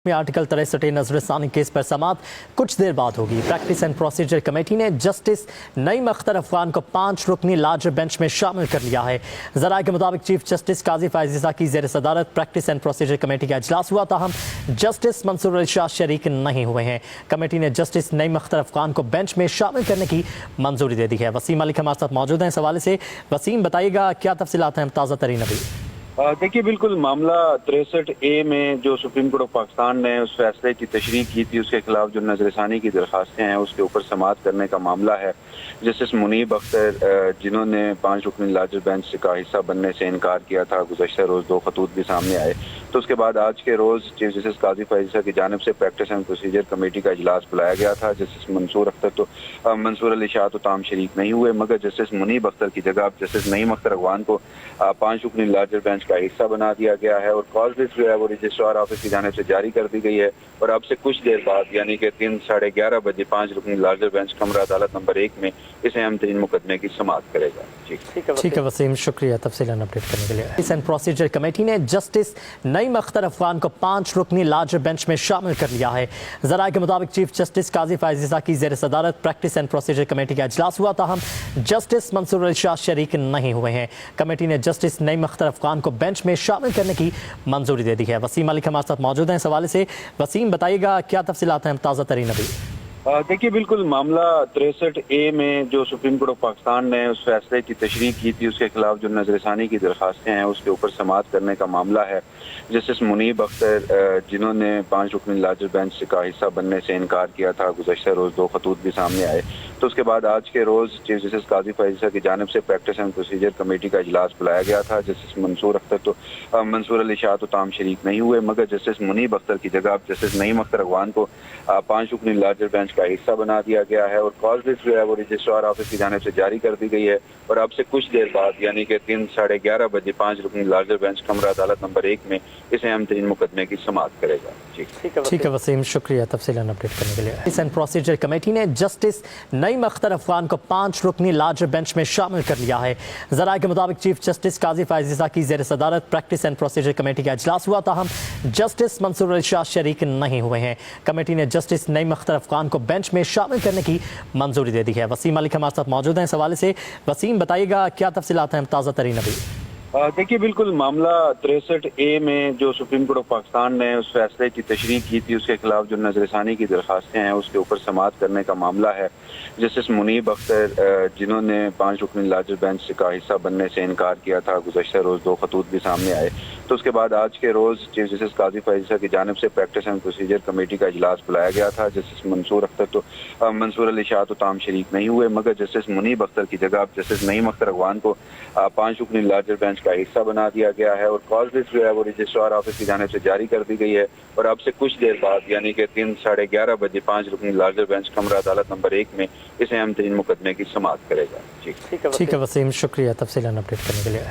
में article 63 नजरसानी case पर समाअत कुछ देर बाद होगी। प्रैक्टिस एंड प्रोसीजर कमेटी ने जस्टिस नईम अख्तर अफगान को 5 रुकनी लार्जर बेंच में शामिल कर लिया है। जराये के मुताबिक चीफ जस्टिस काजी फायजीसा की जेर सदारत प्रैक्टिस एंड प्रोसीजर कमेटी का इजलास हुआ, ताहम जस्टिस मंसूर अली शाह शरीक नहीं हुए हैं। कमेटी ने जस्टिस नईम अख्तर अफगान को बेंच में शामिल करने की मंजूरी दे दी है। वसीम मलिक हमारे साथ मौजूद हैं इस हवाले से। वसीम, बताइएगा क्या तफसीलात हैं ताज़ा तरीन अभी? देखिए, बिल्कुल मामला 63A में जो सुप्रीम कोर्ट ऑफ पाकिस्तान ने उस फैसले की तशरीह की थी, उसके खिलाफ जो नजरसानी की दरखास्तें हैं उसके ऊपर समाअत करने का मामला है। जस्टिस मुनीब अख्तर जिन्होंने 5 रुकनी लार्जर बेंच का हिस्सा बनने से इनकार किया था, गुज़श्ता रोज़ 2 खतूत भी सामने आए। तो उसके बाद आज के रोज़ चीफ जस्टिस काजी फायजीसा की जानिब से प्रैक्टिस एंड प्रोसीजर कमेटी का इजलास बुलाया गया था। जस्टिस मंसूर अली शाह तो ताम शरीक नहीं हुए, मगर जस्टिस मुनीब अख्तर की जगह जस्टिस नईम अख्तर अफगान को 5 रुकनी लार्जर बेंच का हिस्सा बना दिया गया है और कॉज लिस्ट जो है वो रजिस्ट्रार ऑफिस की जानिब से जारी कर दी गई है। और अब से कुछ देर बाद यानी कि 3 साढ़े 11 बजे 5 रुकनी लार्जर बेंच कमरा अदालत नंबर 1 में इस अहम तरीन मुकदमे की समाअत करेगा। ठीक है वसीम, शुक्रिया तफसीलन अपडेट करने के लिए। प्रैक्टिस एंड प्रोसीजर कमेटी ने जस्टिस नईम अख्तर अफगान को 5 रुकनी लार्जर बेंच में शामिल कर लिया है। जराये के मुताबिक चीफ जस्टिस काजी फायजीसा की जेर सदारत प्रैक्टिस एंड प्रोसीजर कमेटी का इजलास हुआ, ताहम जस्टिस मंसूर अली शाह शरीक नहीं हुए हैं। कमेटी ने जस्टिस नईम अख्तर अफगान को बेंच में शामिल करने की मंजूरी दे दी है। वसीम मलिक हमारे साथ मौजूद हैं इस हवाले से। वसीम, बताइएगा क्या तफसीलात हैं ताज़ा तरीन अभी? देखिए, बिल्कुल मामला 63A में जो सुप्रीम कोर्ट ऑफ पाकिस्तान ने उस फैसले की तशरीह की थी, उसके खिलाफ जो नजरसानी की दरखास्तें हैं उसके ऊपर समाअत करने का मामला है। जस्टिस मुनीब अख्तर जिन्होंने 5 रुकनी लार्जर बेंच का हिस्सा बनने से इनकार किया था, गुज़श्ता रोज़ 2 खतूत भी सामने आए। तो उसके बाद आज के रोज़ चीफ जस्टिस काजी फायजीसा की जानिब से प्रैक्टिस एंड प्रोसीजर कमेटी का इजलास बुलाया गया था। जस्टिस मंसूर अली शाह तो ताम शरीक नहीं हुए, मगर जस्टिस मुनीब अख्तर की जगह जस्टिस नईम अख्तर अफगान को 5 रुकनी लार्जर बेंच का हिस्सा बना दिया गया है और कॉज लिस्ट जो है वो रजिस्ट्रार ऑफिस की जानिब से जारी कर दी गई है। और अब से कुछ देर बाद यानी कि 3 साढ़े 11 बजे 5 रुकनी लार्जर बेंच कमरा अदालत नंबर 1 में इस अहम तरीन मुकदमे की समाअत करेगा। ठीक है वसीम, शुक्रिया तफसीलन अपडेट करने के लिए। प्रैक्टिस एंड प्रोसीजर कमेटी ने जस्टिस नईम अख्तर अफगान को 5 रुकनी लार्जर बेंच में शामिल कर लिया है। जराये के मुताबिक चीफ जस्टिस काजी फायजीसा की जेर सदारत प्रैक्टिस एंड प्रोसीजर कमेटी का इजलास हुआ, ताहम जस्टिस मंसूर अली शाह शरीक नहीं हुए हैं। कमेटी ने जस्टिस नईम अख्तर अफगान को बेंच में शामिल करने की मंजूरी दे दी है। वसीम मलिक हमारे साथ मौजूद हैं इस हवाले से। वसीम, बताइएगा क्या तफसीलात हैं ताज़ा तरीन अभी? देखिए, बिल्कुल मामला 63A में जो सुप्रीम कोर्ट ऑफ पाकिस्तान ने उस फैसले की तशरीह की थी, उसके खिलाफ जो नजरसानी की दरखास्तें हैं उसके ऊपर समाअत करने का मामला है। जस्टिस मुनीब अख्तर जिन्होंने 5 रुकनी लार्जर बेंच का हिस्सा बनने से इनकार किया था, गुज़श्ता रोज़ 2 खतूत भी सामने आए। तो उसके बाद आज के रोज़ चीफ जस्टिस काजी फायजीसा की जानिब से प्रैक्टिस एंड प्रोसीजर कमेटी का इजलास बुलाया गया था। जस्टिस मंसूर अली शाह तो ताम शरीक नहीं हुए, मगर जस्टिस मुनीब अख्तर की जगह जस्टिस नईम अख्तर अफगान को 5 रुकनी लार्जर बेंच का हिस्सा बना दिया गया है और कॉज लिस्ट जो है वो रजिस्ट्रार ऑफिस की जानिब से जारी कर दी गई है। और अब से कुछ देर बाद यानी कि 3 साढ़े 11 बजे 5 रुकनी लार्जर बेंच कमरा अदालत नंबर 1 में इस अहम तरीन मुकदमे की समाअत करेगा। ठीक है वसीम, शुक्रिया तफसीलन अपडेट करने के लिए।